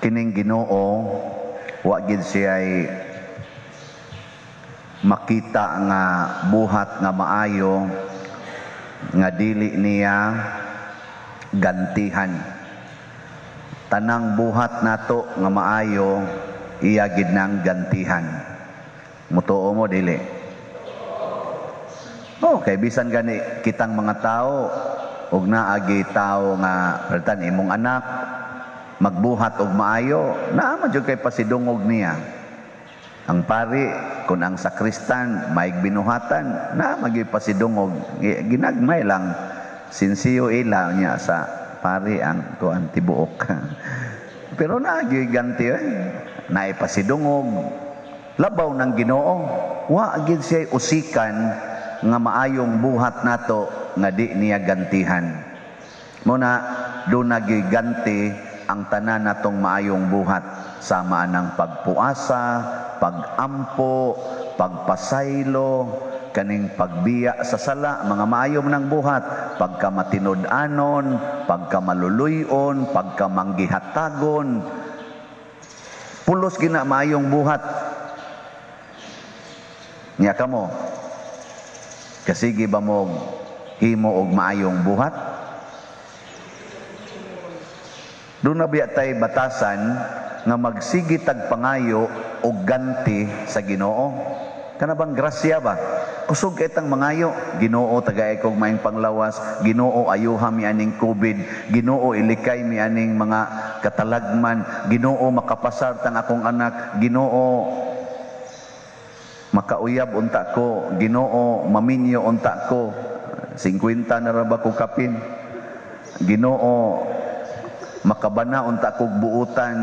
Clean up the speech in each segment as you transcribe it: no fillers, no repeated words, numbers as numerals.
kining Ginoo wa gid siya makita nga buhat nga maayo nga dili niya gantihan. Tanang buhat nato nga maayo iya gid nang gantihan. Mutuo mo dili? Okay, bisan gani kitang mga tao ug naagi tao nga pertan imong anak magbuhat og maayo, naa man jud kay pasidungog niya. Ang pari kun ang sakristan maig binuhatan, naa magi pasidungog, ginagmay lang sinsiyo ila niya sa pari ang tuan tibuok. Pero naagi ganti naay pasidungog. Labaw ng Ginoo, wa gid siya usikan nga maayong buhat nato nga di niya gantihan. Muna do nagiganti ang tanan natong maayong buhat, sama ng pagpuasa, pagampo, pagpasaylo, kaning pagbiya sa sala, mga maayong ng buhat, pagkamatinud-anon, pagkamaluluyon, pagkamanggihatagon, pulos gina maayong buhat. Nya kamo, kasigi ba mo himo og maayong buhat? Doon na biya tay batasan nga magsigi tag pangayo og ganti sa Ginoo. Kana bang grasya ba? Kusog kitang mangayo, Ginoo tagay kog maayong panglawas, Ginoo ayuha mi aning COVID, Ginoo ilikay mi aning mga katalagman, Ginoo makapasar tang akong anak, Ginoo makauyab unta ko, Ginoo maminyo unta ko, 50 na ra ba ko kapin, Ginoo makabana unta kog buutan,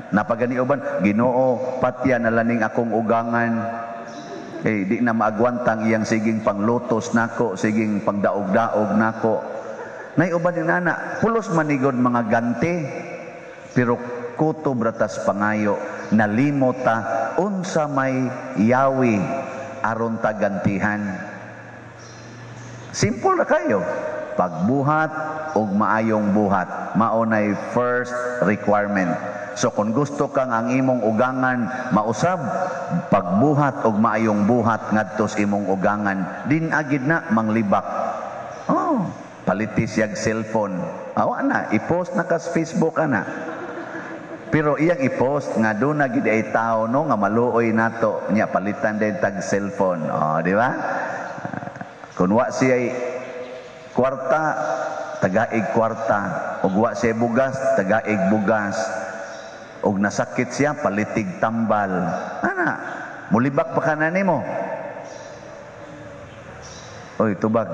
napaganiuban, Ginoo patya na laning akong ugangan, di na maagwantang iyang siging panglutos nako, siging pangdaog-daog nako. Nay uban ni nana, pulos manigod mga ganti, pero kutob ratas pangayo, nalimot ta unsa may yawi aron ta gantihan. Simple na kayo. Pagbuhat og maayong buhat, maunay first requirement. So kung gusto kang ang imong ugangan mausab, pagbuhat og maayong buhat ngadto sa imong ugangan, din agid na manglibak. Oh, palitis yag cellphone. Awa na, i-post na ka sa Facebook ana. Pero iyang i-post nga do na gid ay tao no nga maluoy nato nya palitan din tag cellphone. Oh, di ba? Kun wa siya kwarta, tagaig kwarta, ug wa siya bugas, tagaig bugas. Og nasakit siya, palitig tambal. Ana, mulibak pa ka na nimo. Oy, tubag.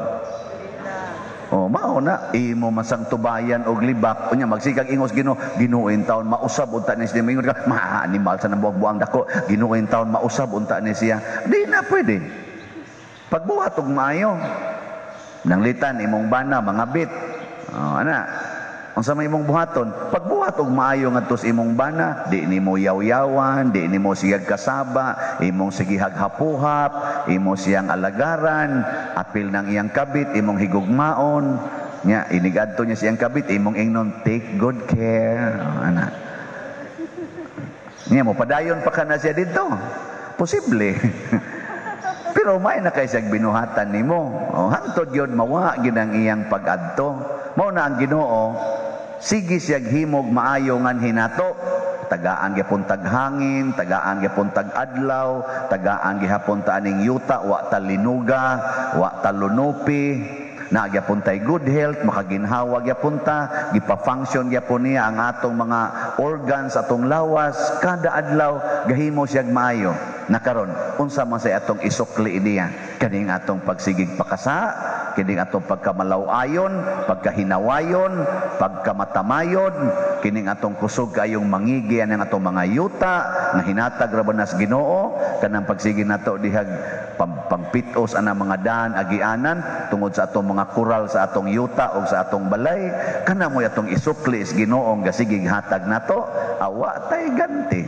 Oh, mao na imo masang tubayan og libak unya magsikag ingos Ginoo taon mausab unta ni siya mingon ka animal sa nabuang dako Ginoo taon mausab unta ni siya di na pwede. Pagbuhat og maayo nanglitan imong bana mga bit. Oh, ana unsa may imong buhaton, pagbuhat og maayo ngadto sa imong bana, di nimo yaw-yawan, di nimo siyag kasaba, imong sige haghapuhap, imo siyang alagaran, apil ng iyang kabit, imong higugmaon, nya inigadto niya siyang kabit, imong ingnon take good care. Ana. Nya mo padayon pa kana siya dito. Posible. Pero may na kay siyang binuhatan nimo. Oh, hantod gyud mawa gid ang iyang pag-adto. Mao na ang Ginoo, sige siyag himog maayo ngan hinato, tagaan gyapon tag hangin, tagaan gyapon tag adlaw, tagaan gihapon ta aning yuta, wa ta linuga, wa ta lunupi, na gyapon tay good health, makaginhawa gyapon ta, gipa-function gyapon niya ang atong mga organs, atong lawas, kada adlaw gahimo siyag maayo. Nakaron, unsa man say atong isukli niya, kaning atong pagsigig pakasa, kining atong pagkamalaw-ayon, pagkahinawayon, pagkamatamayon, kining atong kusog kayong mangigi ang atong mga yuta nga hinatag ra banas Ginoo, kanang pagsigi nato dihag pampitos ana mga daan agianan tungod sa atong mga kural sa atong yuta o sa atong balay, kana mo atong isukli sa Ginoo nga sige hatag nato, awa tay ganti.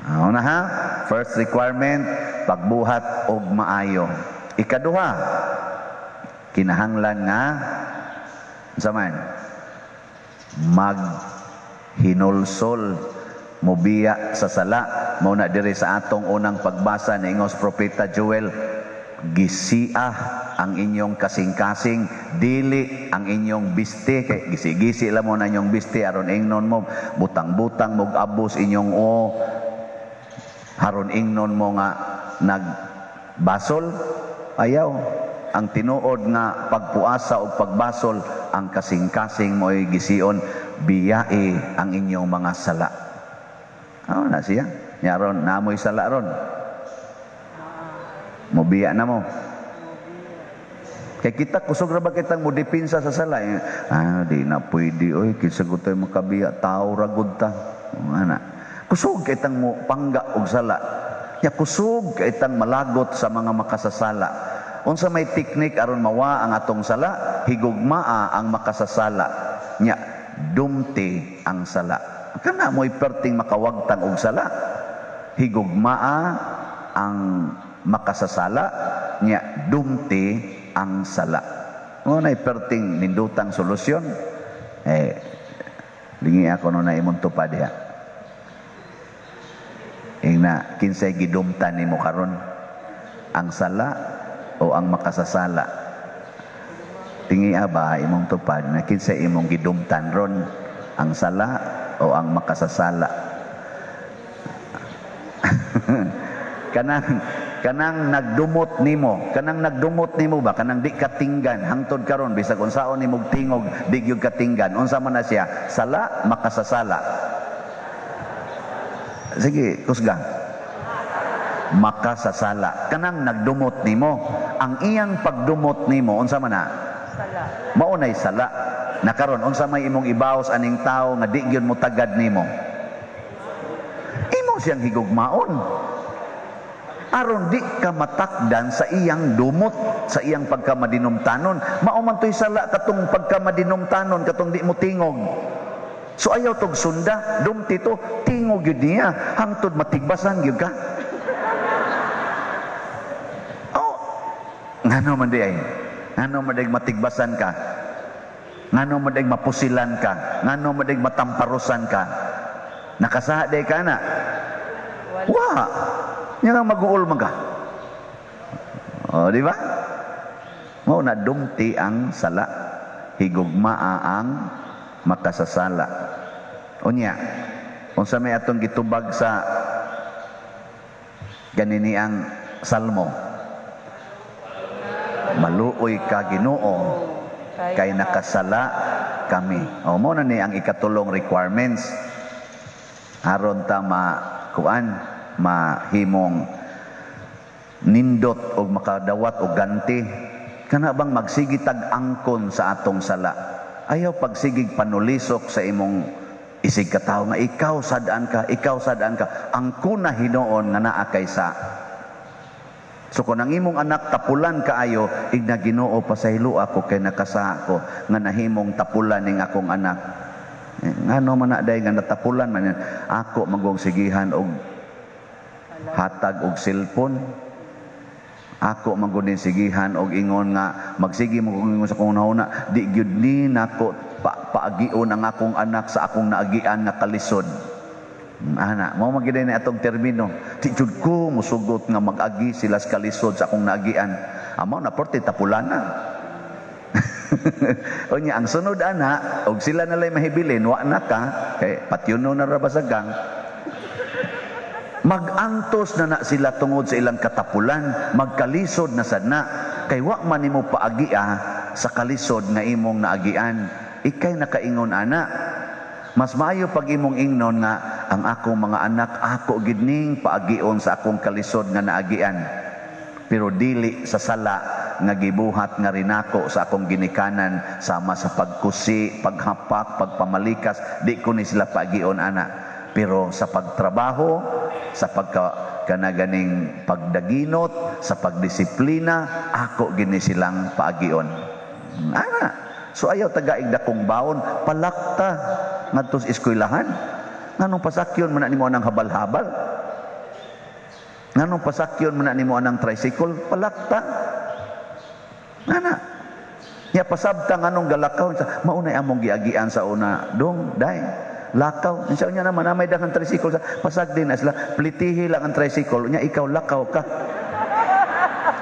Una ha, first requirement, pagbuhat og maayo. Ikaduha, kinahanglan nga saman hinulsol, mobiya sa sala. Mao na diri sa atong unang pagbasa ni ingos Propeta Joel, gisiah ang inyong kasing-kasing, dili ang inyong biste, kay gisi-gisi lang mo na inyong biste aron ingnon mo butang-butang mog abos inyong haron ingnon mo nga nagbasol. Ayaw, ang tinuod nga pagpuasa o pagbasol, ang kasing-kasing mo'y gision, biyae ang inyong mga sala. Na siya, yaron namoy sala ron, mobiya na mo. Kaya kita kusog ra ba kitang mo dipinsa sa sala? Di na pwede oy, kisagod tayo makabiya, tao ragod ta. Kusog kitang mo pangga og sala. Ya kusog kitang malagot sa mga makasasala. Unsa may teknik aron mawa ang atong sala? Higugmaa ang makasasala. Nya dumti ang sala. Kana mo'y perting makawagtang og sala. Higugmaa ang makasasala, nya dumti ang sala. Ngunay perting nindutang solusyon. Lingi ako no na imong tupad diha. Ingna kinsay gidumtan nimo karon, ang sala o ang makasasala? Tingi ba imong tupad na kinsay imong gidumtan ron, ang sala o ang makasasala? kanang nagdumot nimo ba, kanang di katinggan hangtod karon bisag unsaon nimog tingog di gyud katinggan, unsa man na siya, sala makasasala? Sige, kusga. Makasasala. Kanang nagdumot nimo, ang iyang pagdumot nimo unsa man na? Sala. Maunay sala. Na karon unsa may imong ibaos aning tawo nga di gyud mo tagad nimo? Imo siyang higugmaon. Aron di ka matakdan sa iyang dumot, sa iyang pagkamadinumtanon. Mao man toy sala katong pagkamadinumtanon katong di mo tingog. So ayaw tog sunda, dumti to, tingog yun niya, hangtod matigbasan yun ka. Ngano man di ay, ngano man di matigbasan ka, ngano man di mapusilan ka, ngano man di matamparusan ka, nakasaha di ka na. Wa, yan ang mag-uul man ka. Di ba? Mao na dumti ang sala, higugmaa ang makasasala. Unya, unsa may atong gitubag sa ganini ang salmo? Maluoy ka Ginoo, kay nakasala kami. Mo na ni ang ikatulong requirements aron ta mahimong nindot og makadawat og ganti. Kana bang magsigitag angkon sa atong sala? Ayaw pagsigig panulisok sa imong isig katawo nga ikaw sadaan ka, ang kuna hinoon nga naa kaysa. So kung ang imong anak tapulan kaayo, igna Ginoo pasaylo ako kay nakasaha ko nga nahimong tapulan ning akong anak. Ngano man na day nga natapulan man ako magong sigihan og hatag og cellphone. Ako magunin sigihan og ingon nga magsigi mo kung sa kong nauna, di gyud ni nako paagion ang akong anak sa akong naagian nga kalisod. Ana, mao magiday na atong termino. Di jud ko musugot nga mag-agi sila sa kalisod sa akong naagian. Amo na porte tapulana. Onya ang sunod ana, og sila nalay mahibilin, wa na ka kay patyuno na ra basagang. Magantos na sila tungod sa ilang katapulan, magkalisod na sadna, kay wa man nimo paagia sa kalisod nga imong naagian. Ikay nakaingon ana. Mas maayo pag imong ingnon nga ang akong mga anak ako gid ning paagion sa akong kalisod nga naagian. Pero dili sa sala nga gibuhat nga rinako sa akong ginikanan sama sa pagkusi, paghapak, pagpamalikas, di ko ni sila paagion ana. Pero sa pagtrabaho, sa kanaganing pagdaginot, sa pagdisiplina, ako gini silang paagion. Ana. So ayaw tagaig dakong baon, palakta ngadto sa eskwelahan. Nganong pasakyon man nimo anang habal-habal? Nganong pasakyon man nimo anang tricycle? Palakta. Ana. Ya pasabta nganong galakaw, maunay among giagian sa una, dong, day. lakaw. Insa niya naman, may daghang tricycle sa pasag din, sila, plitihi lang ang tricycle, niya ikaw lakaw ka.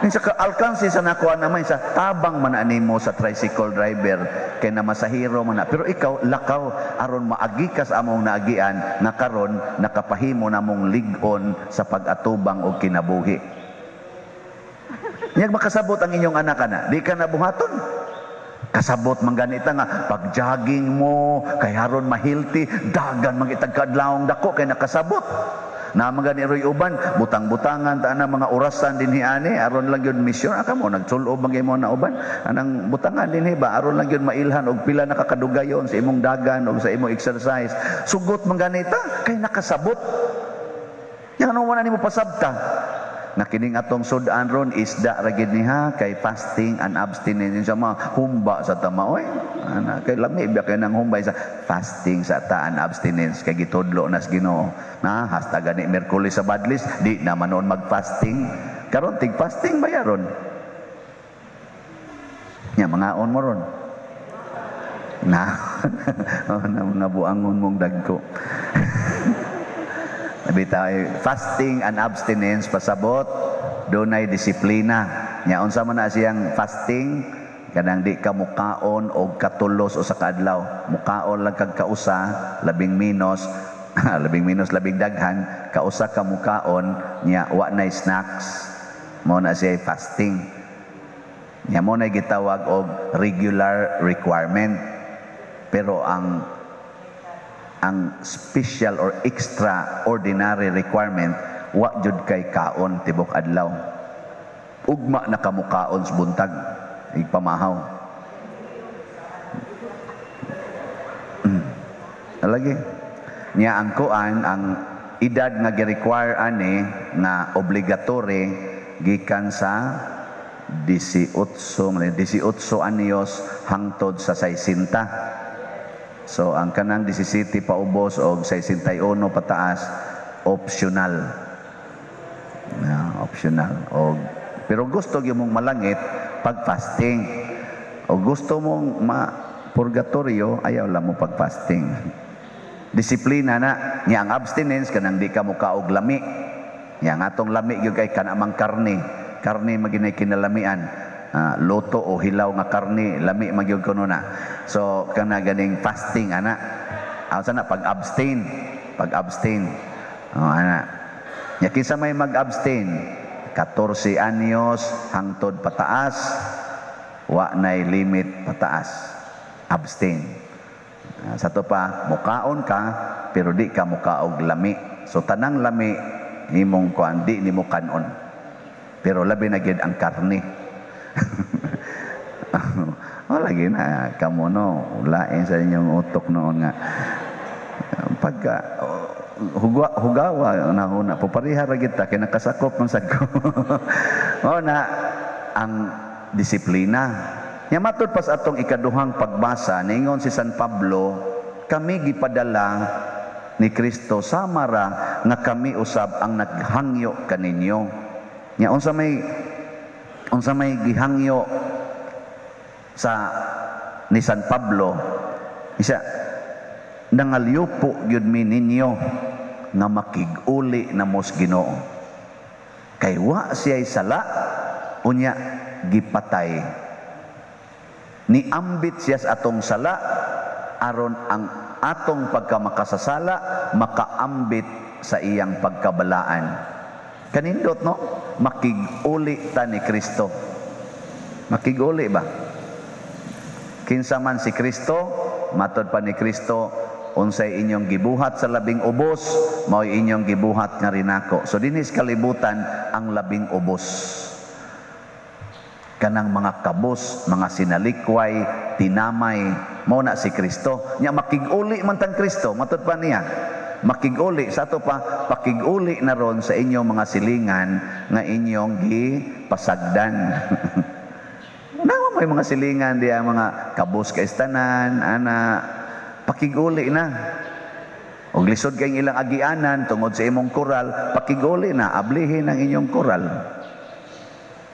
Insa ka alkansi sa nakuha naman, sa tabang man animo sa tricycle driver, kay na masahiro man na. Pero ikaw, lakaw, aron maagi ka sa among naagian, na karon nakapahimo namong ligon sa pag-atubang o kinabuhi. Niyag makasabot ang inyong anak na, di ka nabuhaton. Kasabot man ganita nga, pag-jogging mo, kay haron mahilti, dagan magitag kadlawong dako, kay nakasabot. Na mga ni Roy uban, butang-butangan ta na mga orasan dinhi ani aron lang gyud misyon aka mo nagsulob magay mo na uban anang butangan dinhi ba aron lang gyud mailhan og pila nakakadugayon sa imong dagan og sa imong exercise sugot man ganita kay nakasabot yang ano man nimo pasabta na kining atong sudan ron isda ra gid niha kay fasting and abstinence sa mga humba sa tamaoy ana kay lami biya kay nang humbay sa fasting sa ta and abstinence kay gitudlo nas Ginoo na hasta gani Miyerkules sa Badlis di naman noon mag-fasting karon tig fasting bayaron nya mga on mo ron na nabuangon mong dagko Bitaw fasting and abstinence pasabot dunay disiplina. Nya unsa man na siyang fasting kanang di ka mukaon og katulos o sa kadlaw. Mukaon lang kag kausa labing minus labing daghan kausa ka mukaon nya wa nay snacks. Mao na siya fasting. Nya mo na gitawag og regular requirement. Pero ang special or extraordinary requirement wa jud kay kaon tibok adlaw ugma na kamukaon sa buntag igpamahaw lagi niya ang kuan ang edad nga gi-require ani nga obligatory gikan sa 18 anyos hangtod sa 60. So ang kanang 17 paubos o 61 pataas optional. Optional. Pero gusto gyud mong malangit pag fasting. O gusto mong purgatorio ayaw lang mo pag fasting. Disiplina na nya ang abstinence kanang di ka mukaog lami. Nya ang atong lami gyud kay kanamang karne. Karne maginay kinalamian. Loto o hilaw nga karne lami magyud kuno na so kana ganing fasting ana asa na pag-abstain ana nya kinsa may mag-abstain 14 anyos hangtod pataas wa nay limit pataas abstain sa to pa mukaon ka pero di ka mukaog lami so tanang lami imong kuan di nimo kanon pero labi na gyud ang karne lagi na kamo no lain sa inyong utok noon nga pagka hugawa na papariha ra kita kay nakasakop man sagko na ang disiplina nya matud pas atong ikaduhang pagbasa ningon si San Pablo kami gipadala ni Kristo samara nga kami usab ang naghangyo kaninyo nya unsa may gihangyo sa ni San Pablo isa nangalyupo gyud mi ninyo nga makig-uli na mos Ginoo kay wa siya'y sala unya gipatay niambit siya sa atong sala aron ang atong pagkamakasasala makaambit sa iyang pagkabalaan kanindot no makig-uli ta ni Kristo makig-uli ba kinsa man si Kristo matod pa ni Kristo unsay inyong gibuhat sa labing ubos mao'y inyong gibuhat nga rinako so dinis kalibutan ang labing ubos kanang mga kabos mga sinalikway tinamay mao na si Kristo nya makig-uli man tang Kristo matod pa niya makig-uli sa ato pa pakig-uli na ron sa inyong mga silingan nga inyong gipasagdan may mga silingan diya mga kabos kaistanan ana pakig-uli na og lisod kay ilang agianan tungod sa imong koral pakig-uli na ablihin ang inyong koral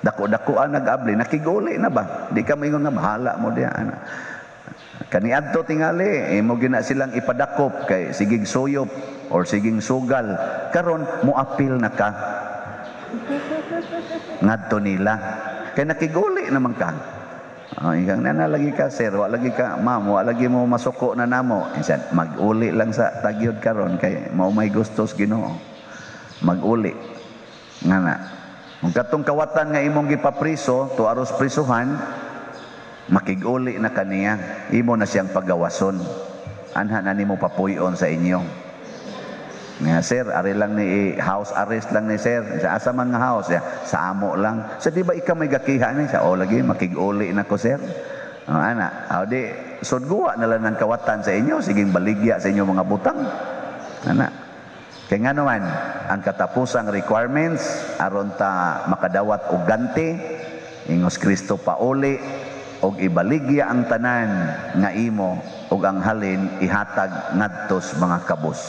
dako-dakoan nag-abli nakig-uli na ba di ka moingon nga bahala mo diya ana Kaniadto tingali imo gina silang ipadakop kay sigig suyop or siging sugal, karon moapil na ka ngadto nila kay nakiguli naman ka. Ikang lagi ka sir, wa lagi ka ma'am, wa lagi mo masuko na namo. Insan mag-uli lang sa tagyod karon kay mao may gustos Ginoo. Mag-uli ngana. Kung katong kawatan nga imong gipapriso to aros prisuhan, makig-uli na kaniya, imo na siyang pagawason. Anha na nimo papuyon sa inyo. Nga sir, ari lang ni house arrest lang ni sir. Sa asa man nga house ya, sa amo lang. So di ba ikaw may gakiha ni sa lagi makig-uli na ko sir. Ana, di sudguwa na lang ng kawatan sa inyo, siging baligya sa inyo mga butang. Ana. Kay nga naman, ang katapusang requirements aron ta makadawat og ganti, ingos Kristo pauli og ibaligya ang tanan nga imo og ang halin ihatag ngadtos mga kabus.